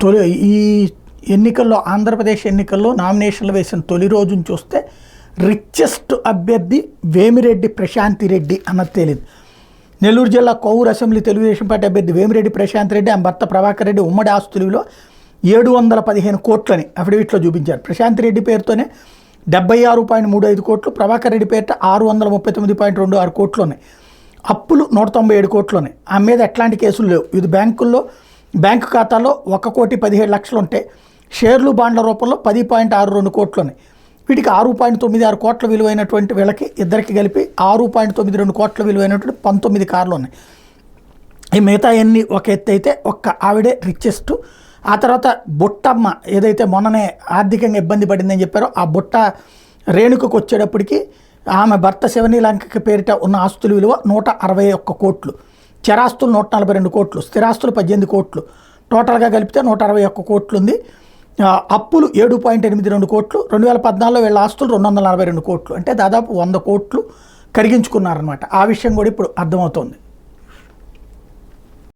తొలి ఈ ఎన్నికల్లో ఆంధ్రప్రదేశ్ ఎన్నికల్లో నామినేషన్లు వేసిన తొలి రోజును చూస్తే రిచెస్ట్ అభ్యర్థి వేమిరెడ్డి ప్రశాంతి రెడ్డి అన్నది తేలింది. నెల్లూరు జిల్లా కొవ్వూరు అసెంబ్లీ తెలుగుదేశం పార్టీ అభ్యర్థి వేమిరెడ్డి ప్రశాంత్ రెడ్డి ఆమె భర్త ప్రభాకర్ రెడ్డి ఉమ్మడి ఆస్తులలో 715 కోట్లని అఫిడవిట్లో చూపించారు. ప్రశాంత్ రెడ్డి పేరుతోనే 76.35 కోట్లు, ప్రభాకర్ రెడ్డి పేరిట 639.26 కోట్లు ఉన్నాయి. అప్పులు 197 కోట్లు ఉన్నాయి. ఆమె మీద ఎట్లాంటి కేసులు లేవు. ఇది బ్యాంకు ఖాతాలో 1,17,00,000 ఉంటే షేర్లు బాండ్ల రూపంలో 10.62 కోట్లు ఉన్నాయి. వీటికి 6.96 కోట్ల విలువైనటువంటి వీళ్ళకి ఇద్దరికి కలిపి 6.92 కోట్ల విలువైనటువంటి 19 కార్లు ఉన్నాయి. ఈ మిగతా అన్ని ఒక ఎత్తు అయితే ఒక్క ఆవిడే రిచెస్ట్. ఆ తర్వాత బుట్టమ్మ ఏదైతే మొన్ననే ఆర్థికంగా ఇబ్బంది పడిందని చెప్పారో ఆ బుట్ట రేణుకకు వచ్చేటప్పటికి ఆమె భర్త శివనీలంకకి పేరిట ఉన్న ఆస్తుల విలువ 161 కోట్లు, చరాస్తులు 142 కోట్లు, స్థిరాస్తులు 18 కోట్లు, టోటల్గా కలిపితే 161 కోట్లు ఉంది. అప్పులు 7.82 కోట్లు, 2014లో వీళ్ళ ఆస్తులు 242 కోట్లు, అంటే దాదాపు 100 కోట్లు కరిగించుకున్నారనమాట. ఆ విషయం కూడా ఇప్పుడు అర్థమవుతోంది.